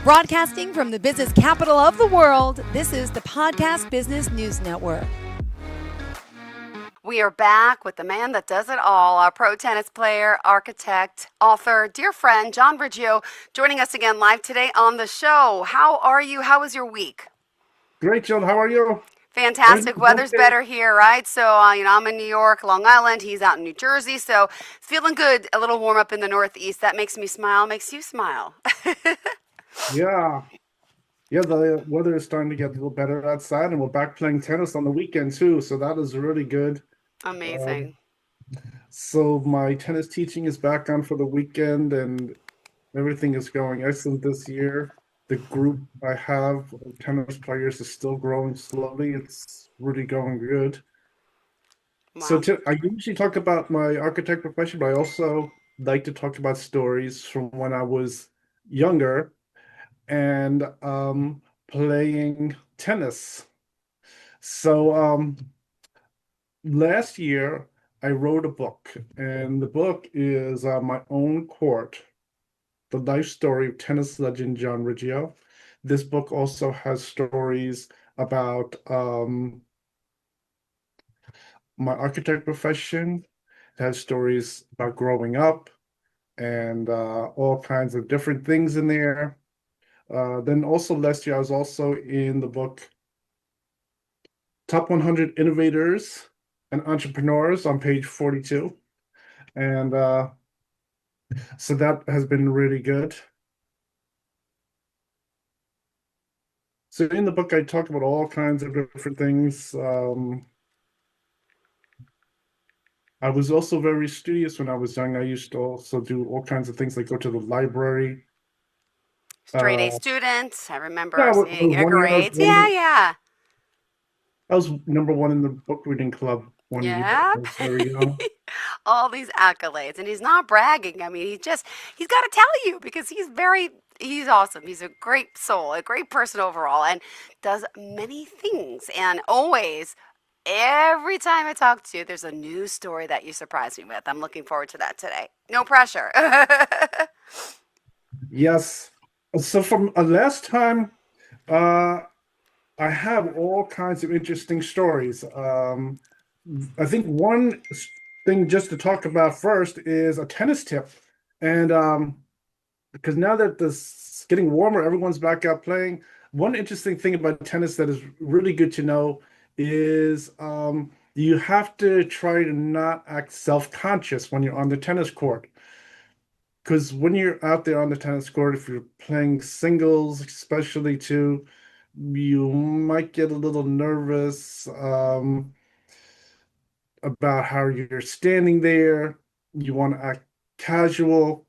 Broadcasting from the business capital of the world, this is the Podcast Business News Network. We are back with the man that does it all, our pro tennis player, architect, author, dear friend, John Riggio, joining us again live today on the show. How are you? How was your week? Great, John. How are you? Fantastic. Everything's Weather's okay. better here, right? So, I'm in New York, Long Island. He's out in New Jersey. So, it's feeling good. A little warm up in the Northeast. That makes me smile, makes you smile. Yeah. Yeah, the weather is starting to get a little better outside, and we're back playing tennis on the weekend too, so that is really good. Um, Amazing. so my tennis teaching is back on for the weekend, and everything is going excellent this year. The group I have of tennis players is still growing slowly. It's really going good. So Wow. I usually talk about my architect profession, but I also like to talk about stories from when I was younger and playing tennis. So last year I wrote a book, and the book is My Own Court, the life story of tennis legend John Riggio. This book also has stories about my architect profession. It has stories about growing up and all kinds of different things in there. Then also last year, I was also in the book Top 100 Innovators and Entrepreneurs on page 42. And so that has been really good. So in the book, I talk about all kinds of different things. I was also very studious when I was young. I used to also do all kinds of things like go to the library. Straight A Uh, students. I yeah, remember seeing your one year grades. Yeah, yeah. I was number one in the book reading club one year. Yeah. I was very young. All these accolades. And he's not bragging. I mean, he's got to tell you because he's awesome. He's a great soul, a great person overall, and does many things. And always, every time I talk to you, there's a new story that you surprise me with. I'm looking forward to that today. No pressure. Yes. So from last time, uh, I have all kinds of interesting stories. I think one thing just to talk about first is a tennis tip. And because now that it's getting warmer, everyone's back out playing. One interesting thing about tennis that is really good to know is you have to try to not act self-conscious when you're on the tennis court. Because when you're out there on the tennis court, if you're playing singles, especially too, you might get a little nervous about how you're standing there. You want to act casual.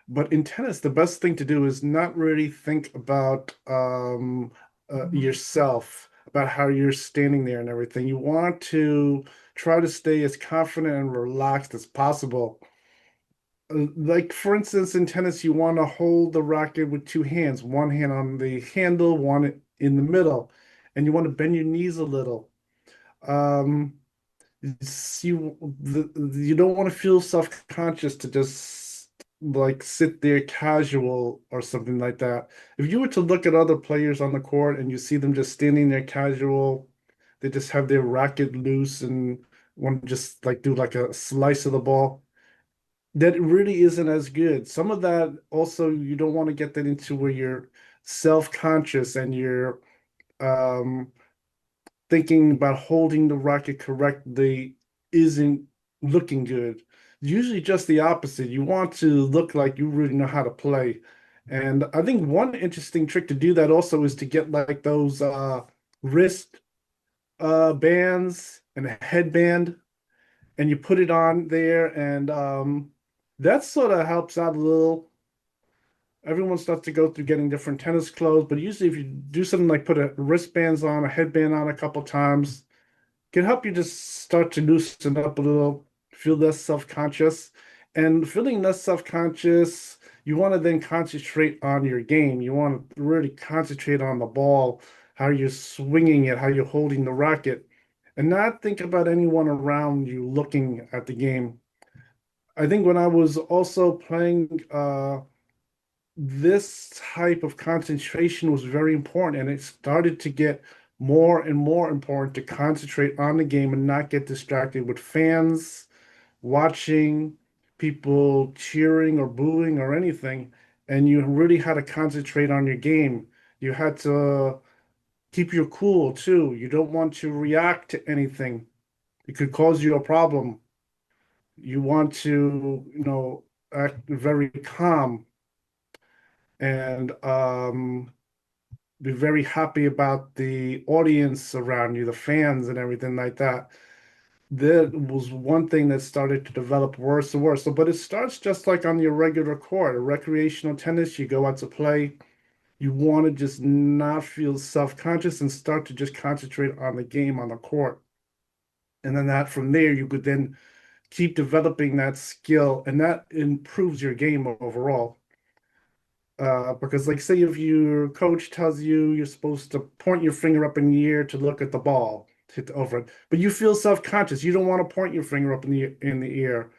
But in tennis, the best thing to do is not really think about yourself, about how you're standing there and everything. You want to try to stay as confident and relaxed as possible. Like, for instance, in tennis, you want to hold the racket with two hands, one hand on the handle, one in the middle, and you want to bend your knees a little. Um, you don't want to feel self-conscious to just like sit there casual or something like that. If you were to look at other players on the court and you see them just standing there casual, they just have their racket loose and want to just like do like a slice of the ball. That really isn't as good. Some of that also you don't want to get that into where you're self-conscious and you're um thinking about holding the racket correctly isn't looking good. Usually just the opposite. You want to look like you really know how to play. And I think one interesting trick to do that also is to get like those wrist bands and a headband and you put it on there and that sort of helps out a little. Everyone starts to go through getting different tennis clothes, but usually if you do something like put a wristbands on, a headband on a couple times, can help you just start to loosen up a little, feel less self-conscious. And feeling less self-conscious, you want to then concentrate on your game. You want to really concentrate on the ball, how you're swinging it, how you're holding the racket, and not think about anyone around you looking at the game. I think when I was also playing this type of concentration was very important, and it started to get more and more important to concentrate on the game and not get distracted with fans watching, people cheering or booing or anything. And you really had to concentrate on your game. You had to keep your cool too. You don't want to react to anything. It could cause you a problem. You want to, act very calm and be very happy about the audience around you, the fans and everything like that. That was one thing that started to develop worse and worse. So, but it starts just like on your regular court, a recreational tennis, you go out to play, you want to just not feel self-conscious and start to just concentrate on the game on the court. And then that from there, you could then keep developing that skill, and that improves your game overall. Because, like, say if your coach tells you you're supposed to point your finger up in the air to look at the ball, to hit over it, but you feel self-conscious, you don't want to point your finger up in the air.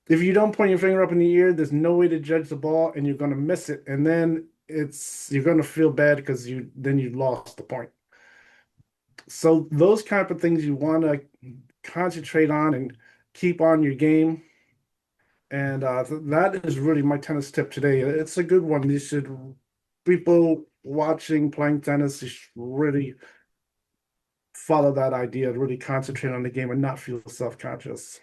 If you don't point your finger up in the air, there's no way to judge the ball, and you're going to miss it, and then you're going to feel bad because you lost the point. So those kind of things you want to concentrate on and keep on your game. And that is really my tennis tip today. It's a good one. People watching, playing tennis, you should really follow that idea, really concentrate on the game and not feel self-conscious.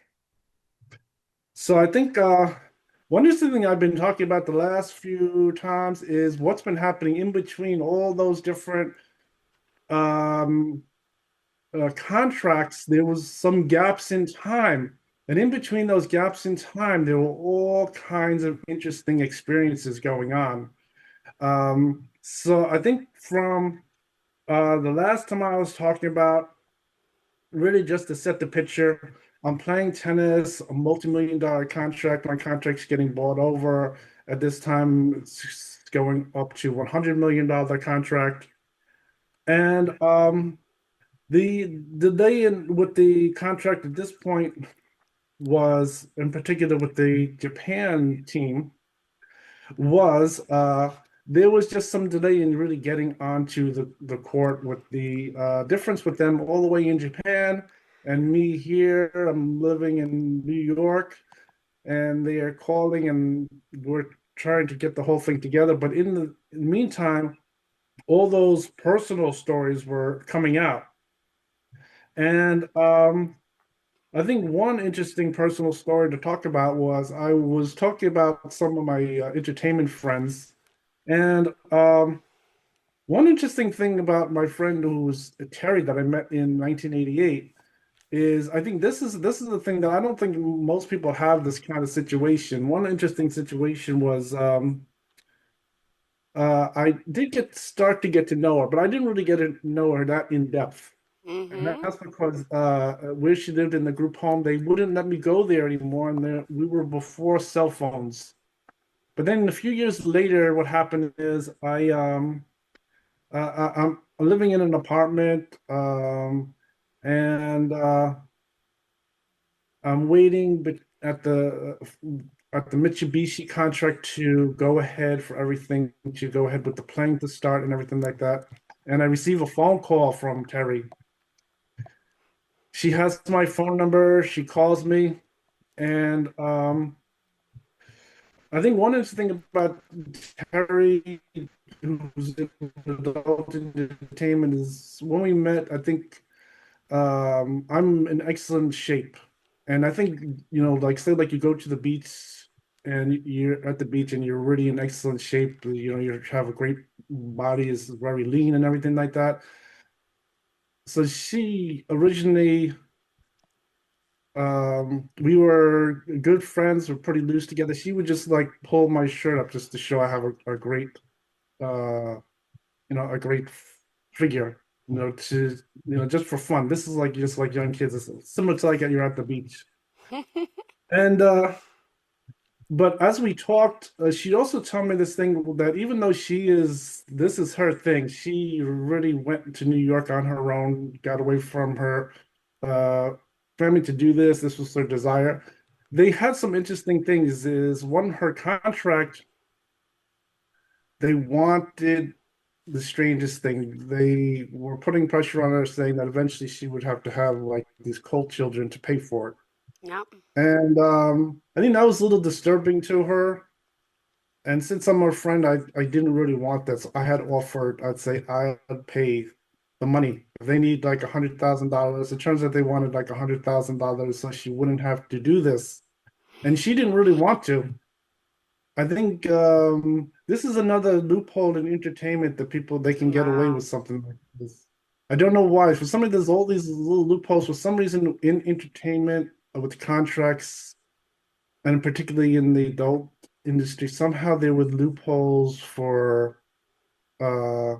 So I think one interesting thing I've been talking about the last few times is what's been happening in between all those different um, contracts. There was some gaps in time. And in between those gaps in time, there were all kinds of interesting experiences going on. So I think from the last time I was talking about, really just to set the picture, I'm playing tennis, a multi-million-dollar contract. My contract's getting bought over. At this time, it's going up to $100 million contract. And the day in with the contract at this point was, in particular with the Japan team, was there was just some delay in really getting onto the court with the difference with them all the way in Japan and me here. I'm living in New York, and they are calling, and we're trying to get the whole thing together. But in the meantime, all those personal stories were coming out. And I think one interesting personal story to talk about was I was talking about some of my entertainment friends, and one interesting thing about my friend who's Terry that I met in 1988 is I think this is the thing that I don't think most people have this kind of situation. One interesting situation was I did start to get to know her, but I didn't really get to know her that in depth. And Mm-hmm. that's because where she lived in the group home, they wouldn't let me go there anymore. And we were before cell phones. But then a few years later, what happened is I'm living in an apartment, and I'm waiting at the Mitsubishi contract to go ahead for everything to go ahead with the playing to start and everything like that. And I receive a phone call from Terry. She has my phone number. She calls me, and I think one interesting thing about Terry, who's in adult entertainment, is when we met. I think I'm in excellent shape, and I think like say like you go to the beach and you're at the beach and you're really in excellent shape. You have a great body, is very lean and everything like that. So she originally we were good friends, we're pretty loose together. She would just like pull my shirt up just to show I have a great uh a great figure, to just for fun. This is like just like young kids. It's similar to like you're at the beach. And but as we talked, she also told me this thing that even though this is her thing, she really went to New York on her own, got away from her uh, family to do this. This was her desire. They had some interesting things. Is one, her contract they wanted the strangest thing. They were putting pressure on her, saying that eventually she would have to have like these cult children to pay for it. Yep. And I think that was a little disturbing to her. And since I'm her friend, I didn't really want that. So I had offered, I'd say I'd pay the money. If they need like $100,000, it turns out they wanted like $100,000 so she wouldn't have to do this. And she didn't really want to. I think this is another loophole in entertainment that people they can get away Wow. with something like this. I don't know why. For some reason, there's all these little loopholes. For some reason, in entertainment with contracts, and particularly in the adult industry, somehow there were loopholes for uh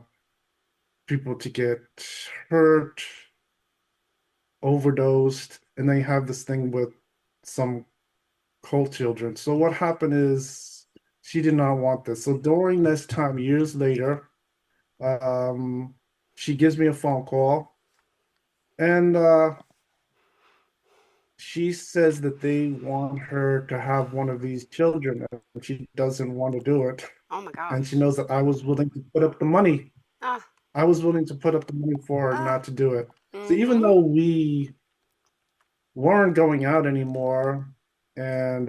people to get hurt, overdosed, and they have this thing with some cult children. So what happened is she did not want this. So during this time, years later, um, she gives me a phone call and she says that they want her to have one of these children and she doesn't want to do it. Oh my And she gosh. knows that I was willing to put up the money. Ah. I was willing to put up the money for her Ah. not to do it. So even Mm-hmm. though we weren't going out anymore and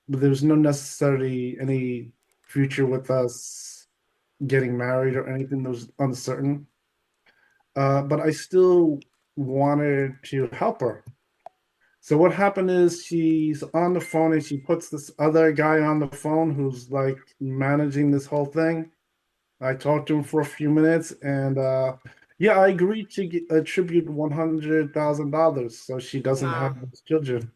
but there's no necessarily any future with us getting married or anything that was uncertain. But I still wanted to help her. So what happened is she's on the phone and she puts this other guy on the phone who's like managing this whole thing. I talked to him for a few minutes and yeah, I agreed to attribute $100,000 so she doesn't Wow. have those children.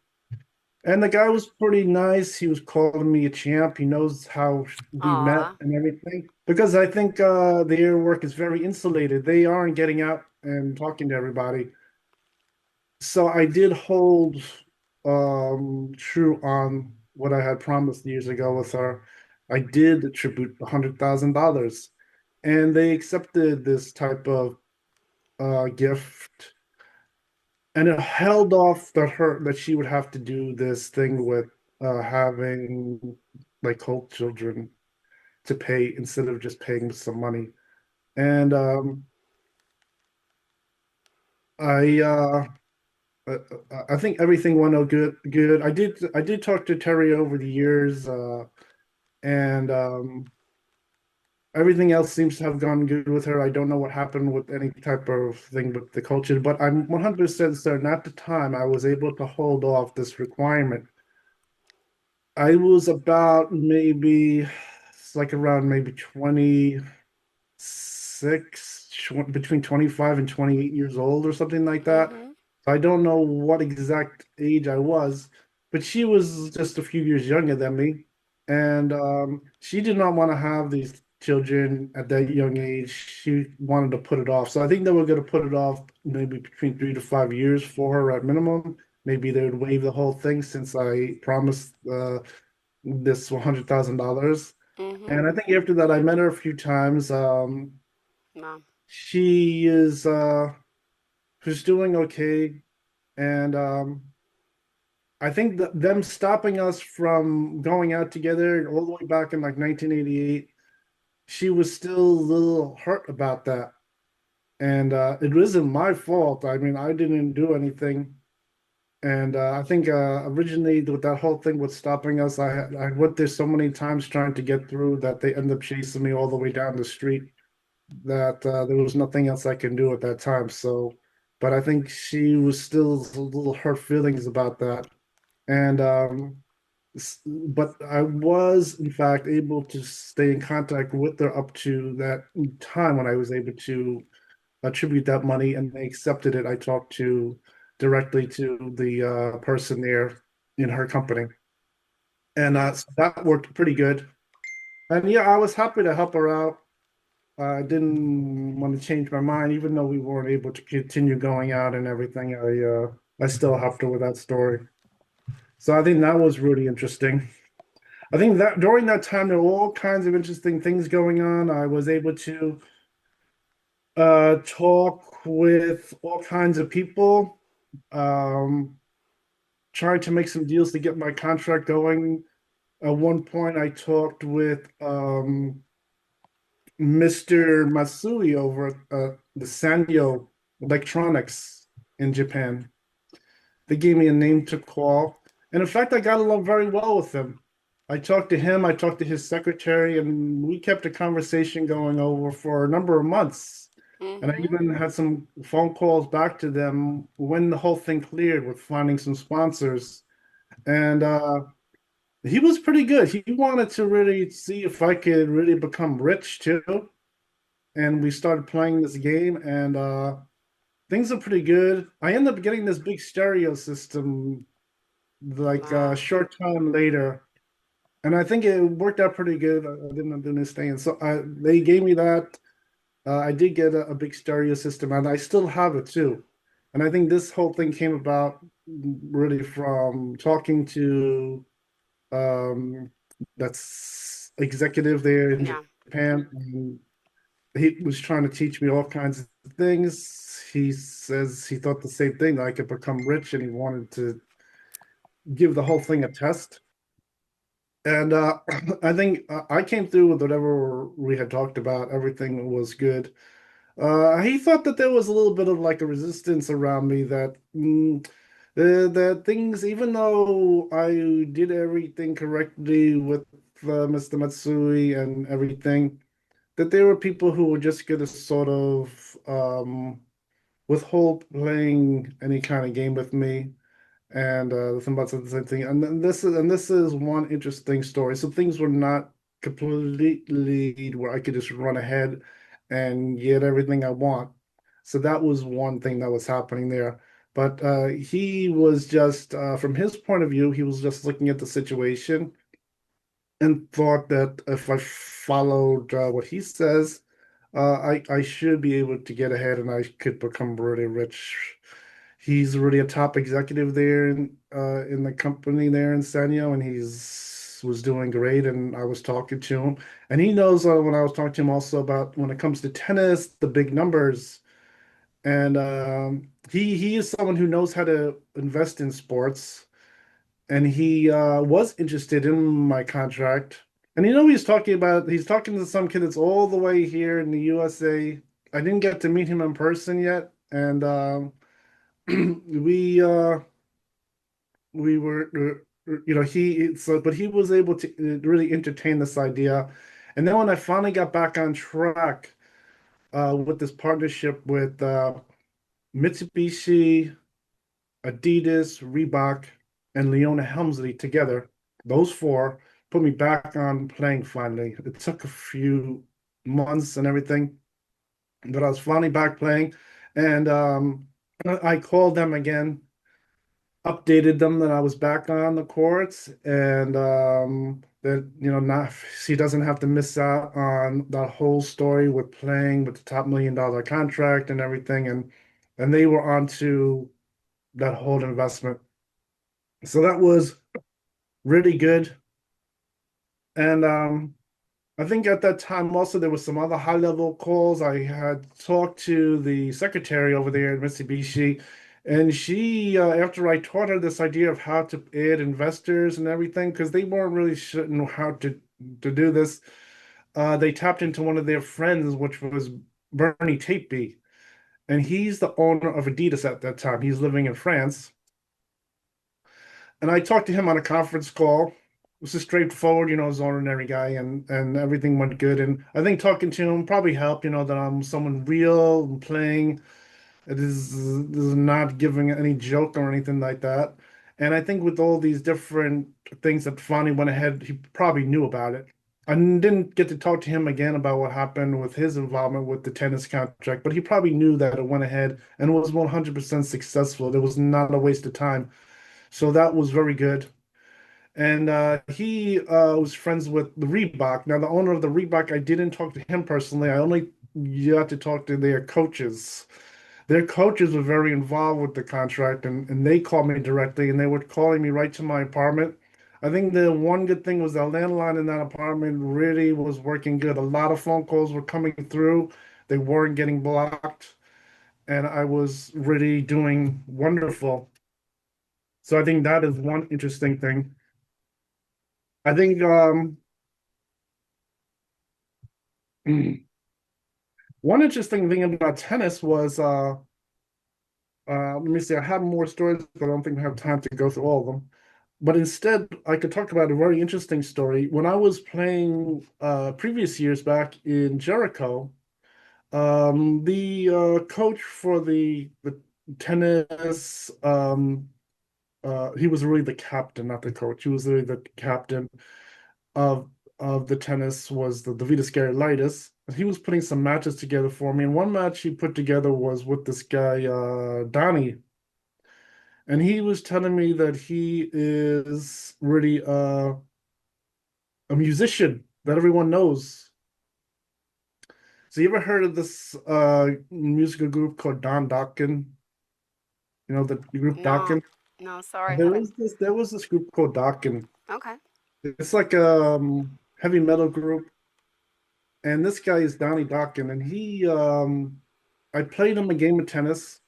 And the guy was pretty nice. He was calling me a champ. He knows how we met Aw. and everything. Because I think their work is very insulated. They aren't getting out and talking to everybody. So I did hold true on what I had promised years ago with her. I did attribute $100,000. And they accepted this type of gift and it held off that she would have to do this thing with having like cult children to pay instead of just paying some money. And I I think everything went out good. I did talk to Terry over the years, and everything else seems to have gone good with her. I don't know what happened with any type of thing with the culture, but I'm 100% certain at the time I was able to hold off this requirement. I was about maybe it's like around maybe 26, between 25 and 28 years old or something like that. Mm-hmm. I don't know what exact age I was, but she was just a few years younger than me. And she did not want to have these children at that young age. She wanted to put it off. So I think they were going to put it off maybe between 3 to 5 years for her at minimum. Maybe they would waive the whole thing since I promised this $100,000. Mm-hmm. And I think after that, I met her a few times. Wow. She is she's doing okay, and I think that them stopping us from going out together all the way back in like 1988, she was still a little hurt about that, and it wasn't my fault. I mean, I didn't do anything. And I think originally with that whole thing with stopping us, I went there so many times trying to get through that they ended up chasing me all the way down the street. That there was nothing else I can do at that time. So, but I think she was still a little hurt feelings about that. And but I was in fact able to stay in contact with her up to that time when I was able to attribute that money and they accepted it. I talked to directly to the person there in her company, and Yeah. so that worked pretty good. And yeah, I was happy to help her out. I didn't want to change my mind, even though we weren't able to continue going out and everything. I still helped her with that story. So I think that was really interesting. I think that during that time there were all kinds of interesting things going on. I was able to talk with all kinds of people, um, trying to make some deals to get my contract going. At one point, I talked with Mr. Matsui over at the Sanyo Electronics in Japan. They gave me a name to call. And in fact, I got along very well with him. I talked to him, I talked to his secretary, and we kept a conversation going over for a number of months. And I Mm-hmm. even had some phone calls back to them when the whole thing cleared with finding some sponsors. And he was pretty good. He wanted to really see if I could really become rich too. And we started playing this game, and things are pretty good. I ended up getting this big stereo system like a Wow. short time later, and I think it worked out pretty good. I didn't end up doing this thing, and so they gave me that. I did get a big stereo system, and I still have it too. And I think this whole thing came about really from talking to um, that's executive there in Yeah. Japan, and he was trying to teach me all kinds of things. He says he thought the same thing, that I could become rich, and he wanted to give the whole thing a test. And I think I came through with whatever we had talked about. Everything was good. He thought that there was a little bit of like a resistance around me that that things, even though I did everything correctly with Mr. Matsui and everything, that there were people who were just going to sort of withhold playing any kind of game with me. And somebody said the same thing. And this is one interesting story. So things were not completely where I could just run ahead and get everything I want. So that was one thing that was happening there. But he was just, from his point of view, he was just looking at the situation and thought that if I followed what he says, I should be able to get ahead and I could become really rich. He's really a top executive there in the company there in Sanyo, and he's was doing great. And I was talking to him, and he knows when I was talking to him also about when it comes to tennis, the big numbers. And he is someone who knows how to invest in sports, and he was interested in my contract. And he's talking to some kid that's all the way here in the USA. I didn't get to meet him in person yet, and we we were but he was able to really entertain this idea. And then when I finally got back on track with this partnership with Mitsubishi, Adidas, Reebok, and Leona Helmsley together, those four put me back on playing finally. It took a few months and everything, but I was finally back playing. And I called them again, updated them that I was back on the courts, and that not she doesn't have to miss out on that whole story with playing with the top $1 million contract and everything. And they were onto that whole investment. So that was really good. And I think at that time also there was some other high level calls. I had talked to the secretary over there at Mitsubishi, and she, after I taught her this idea of how to add investors and everything, because they weren't really sure know how to do this, they tapped into one of their friends, which was Bernie Tapeby, and he's the owner of Adidas at that time. He's living in France. And I talked to him on a conference call. It was a straightforward, he's an ordinary guy, and everything went good. And I think talking to him probably helped, that I'm someone real and playing. It is not giving any joke or anything like that. And I think with all these different things that finally went ahead, he probably knew about it. I didn't get to talk to him again about what happened with his involvement with the tennis contract, but he probably knew that it went ahead and was 100% successful. It was not a waste of time. So that was very good. And he was friends with the Reebok. Now, the owner of the Reebok, I didn't talk to him personally. I only got to talk to their coaches. Their coaches were very involved with the contract, and they called me directly, and they were calling me right to my apartment. I think the one good thing was the landline in that apartment really was working good. A lot of phone calls were coming through. They weren't getting blocked, and I was really doing wonderful. So I think that is one interesting thing. I think one interesting thing about tennis was let me see, I have more stories, but I don't think we have time to go through all of them. But instead, I could talk about a very interesting story. When I was playing previous years back in Jericho, the coach for the tennis, he was really the captain, not the coach. He was really the captain of the tennis was the Vitas Gerulaitis. He was putting some matches together for me, and one match he put together was with this guy Donnie, and he was telling me that he is really a musician that everyone knows. So you ever heard of this musical group called Don Dokken? You know the group No, Dokken? no, sorry, I There haven't. was this group called Dokken. Okay. It's like a heavy metal group, and this guy is Donnie Dokken, and he I played him a game of tennis,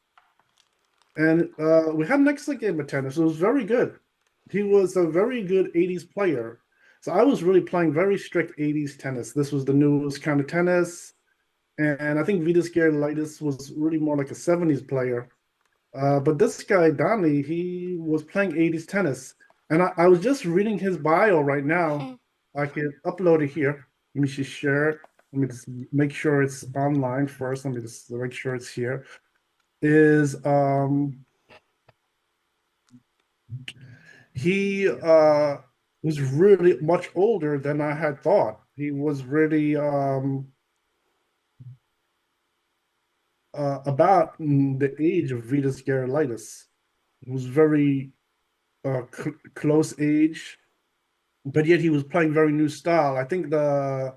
and we had an excellent game of tennis. It was very good. He was a very good 80s player. So I was really playing very strict 80s tennis. This was the newest kind of tennis. And I think Vitas Gerulaitis was really more like a 70s player. But this guy, Donnie, he was playing 80s tennis. And I was just reading his bio right now. I can upload it here. Let me just share it. Let me just make sure it's online first. Let me just make sure it's here. Is he was really much older than I had thought. He was really about the age of Vitas Gerulaitis. He was very close age, but yet he was playing very new style. I think the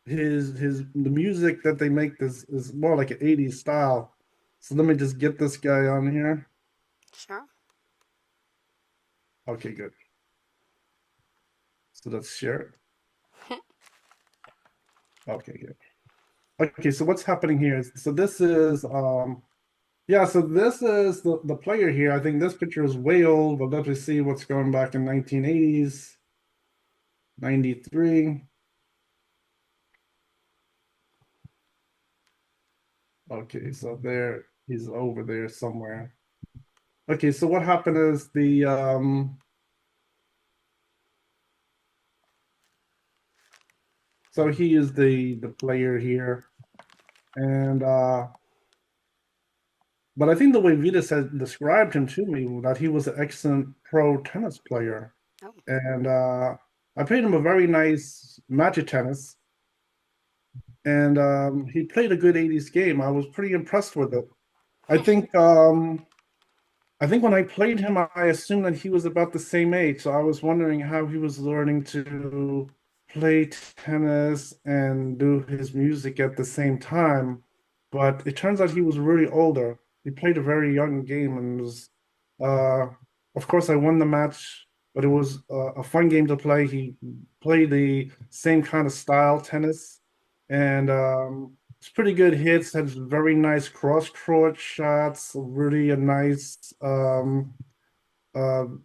music that they make is more like an 80s style. So let me just get this guy on here. Sure. Okay, good. So let's share it. Okay, good. Okay, so what's happening here is so this is yeah, so this is the player here. I think this picture is way old, but let me see what's going back in 1980s, 93. Okay, so there he's over there somewhere. Okay, so what happened is so he is the player here, and but I think the way Vitas has described him to me that he was an excellent pro tennis player, Oh, and I played him a very nice match of tennis, and he played a good 80s game. I was pretty impressed with it. I think I think when I played him, I assumed that he was about the same age. So I was wondering how he was learning to play tennis and do his music at the same time. But it turns out he was really older. He played a very young game and was, uh, of course, I won the match, but it was a fun game to play. He played the same kind of style tennis, and it's pretty good hits, had very nice cross court shots, really a nice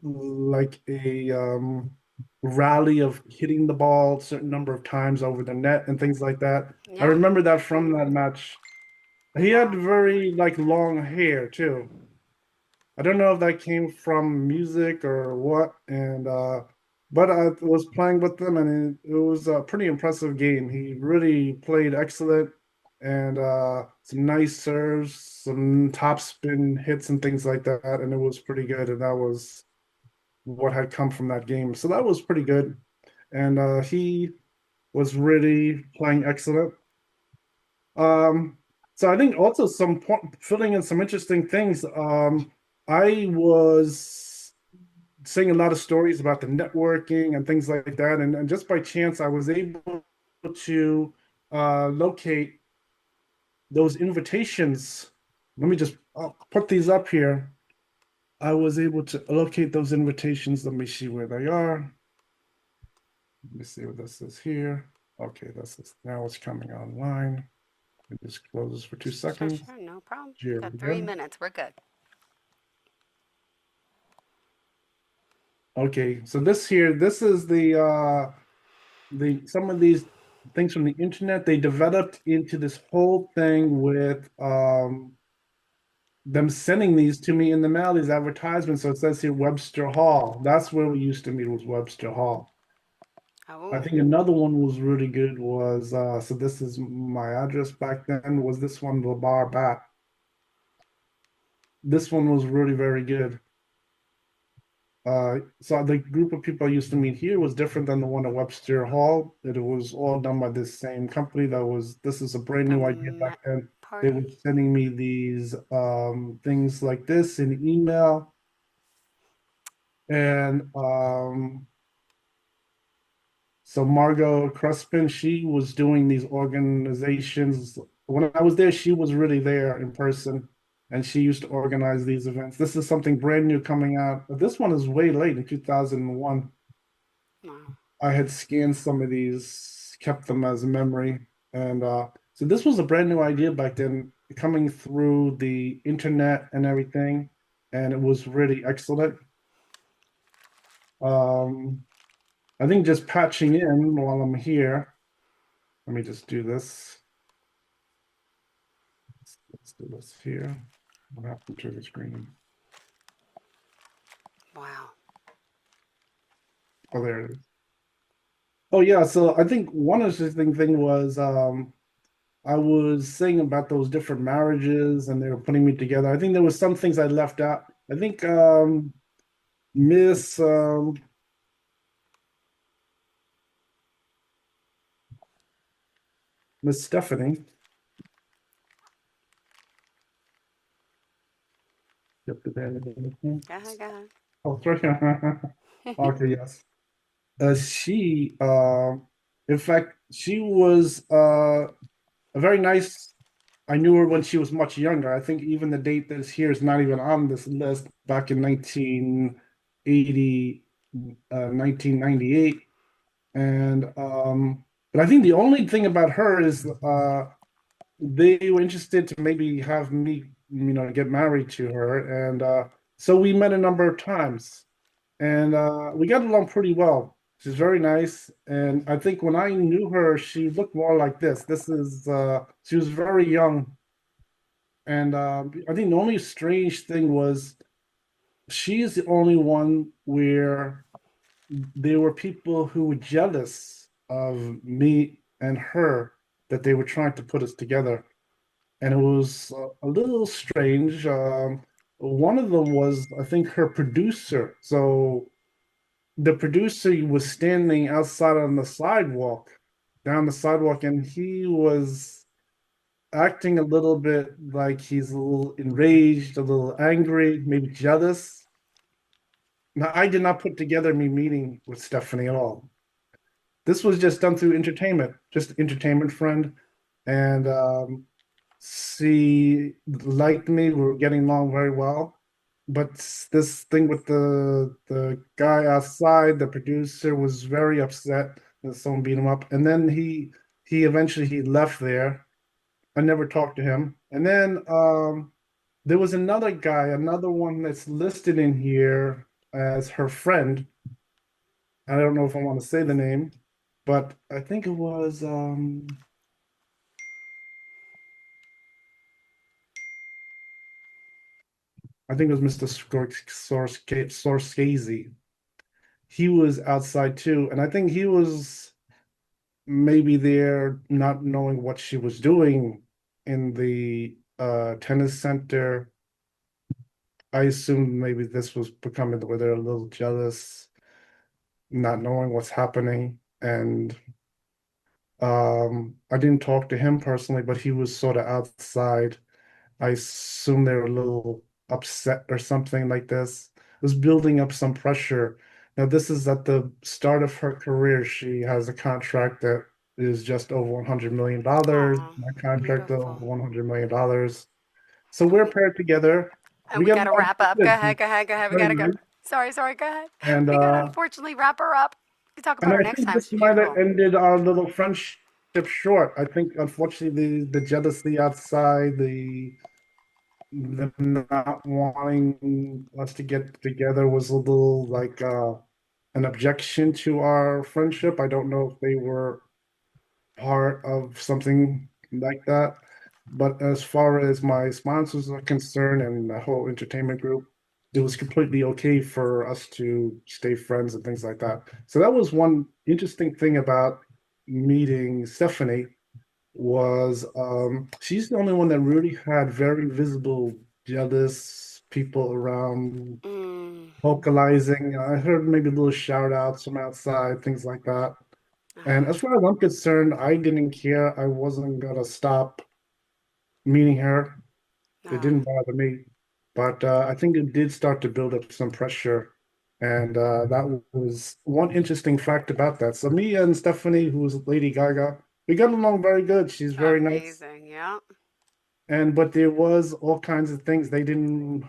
like a rally of hitting the ball a certain number of times over the net and things like that. I yeah. remember that from that match. He had Wow. very like long hair too. I don't know if that came from music or what, and but I was playing with them, and it was a pretty impressive game. He really played excellent, and some nice serves, some top spin hits, and things like that, and it was pretty good. And that was what had come from that game, so that was pretty good. And he was really playing excellent. Um, so I think also some filling in some interesting things. I was saying a lot of stories about the networking and things like that, and just by chance, I was able to locate those invitations. Let me just I'll put these up here. I was able to locate those invitations. Let me see where they are. Let me see what this is here. Okay, this is now it's coming online. Let me just close this for two Sure, seconds. sure. No problem. Here Got we three go. minutes. We're good. Okay, so this here, this is the some of these things from the internet they developed into this whole thing with them sending these to me in the mail, these advertisements. So it says here Webster Hall. That's where we used to meet, was Webster Hall. I Oh, think another one was really good was so this is my address back then, was this one, the bar bat. This one was really very good. So the group of people I used to meet here was different than the one at Webster Hall. It was all done by this same company. This is a brand the new idea Met back then. They were Party. sending me these things like this in email, and so Margot Crespin, she was doing these organizations. When I was there, she was really there in person, and she used to organize these events. This is something brand new coming out. But this one is way late in 2001. Wow. I had scanned some of these, kept them as a memory. And so this was a brand new idea back then, coming through the internet and everything. And it was really excellent. Um, I think just patching in while I'm here. Let me just do this. Let's do this here. What happened to the screen? Wow. Oh, there it is. Oh yeah, so I think one interesting thing was I was saying about those different marriages and they were putting me together. I think there was some things I left out. I think Miss Miss Stephanie. Yep, did that- Go ahead, go Oh, sorry. ahead. Okay, yes. She in fact she was a very nice. I knew her when she was much younger. I think even the date that's here is not even on this list, back in 1980, 1998. And but I think the only thing about her is they were interested to maybe have me, get married to her. And so we met a number of times, and we got along pretty well. She's very nice. And I think when I knew her, she looked more like this. She was very young. And I think the only strange thing was she is the only one where there were people who were jealous of me and her, that they were trying to put us together. And it was a little strange. One of them was, I think, her producer. So the producer was standing outside on the sidewalk, down the sidewalk, and he was acting a little bit like he's a little enraged, a little angry, maybe jealous. Now, I did not put together me meeting with Stephanie at all. This was just done through entertainment, just entertainment friend. And she liked me. We were getting along very well. But this thing with the guy outside, the producer, was very upset that someone beat him up. And then he eventually he left there. I never talked to him. And then there was another guy, another one that's listed in here as her friend. I don't know if I want to say the name, but I think it was I think it was Mr. Scorsese. He was outside too, and I think he was maybe there not knowing what she was doing in the tennis center. I assumed maybe this was becoming where they're a little jealous, not knowing what's happening. And I didn't talk to him personally, but he was sort of outside. I assume they were a little upset or something like this. It was building up some pressure. Now, this is at the start of her career. She has a contract that is just over $100 million. Aw, My contract is over beautiful. $100 million. So And we're we paired together. and We we get gotta along wrap pretty up. Go good. ahead, go ahead, go ahead. We Very gotta go. nice. Sorry, go ahead. And We gotta unfortunately wrap her up. We talk about her I next think time. this She's might have beautiful. ended our little friendship short. I think unfortunately the jealousy outside, them not wanting us to get together was a little like an objection to our friendship. I don't know if they were part of something like that. But as far as my sponsors are concerned and the whole entertainment group, it was completely okay for us to stay friends and things like that. So that was one interesting thing about meeting Stephanie was she's the only one that really had very visible jealous people around Mm, vocalizing. I heard maybe little shout outs from outside, things like that. And uh-huh. as far as I'm concerned, I didn't care. I wasn't gonna stop meeting her. It Uh, didn't bother me. But I think it did start to build up some pressure. And that was one interesting fact about that. So me and Stephanie, who was Lady Gaga, we got along very good. She's very nice. Amazing. Yeah. And but there was all kinds of things they didn't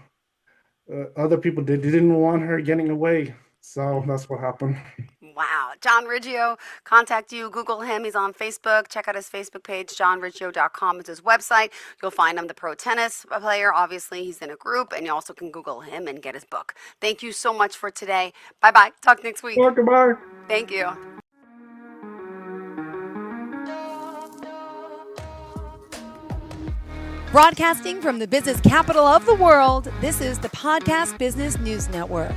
other people they didn't want her getting away. So that's what happened. Wow. John Riggio, contact you. Google him. He's on Facebook. Check out his Facebook page. JohnRiggio.com is his website. You'll find him the pro tennis player. Obviously, he's in a group, and you also can Google him and get his book. Thank you so much for today. Bye bye. Talk next week. Well, goodbye. Thank you. Broadcasting from the business capital of the world, this is the Podcast Business News Network.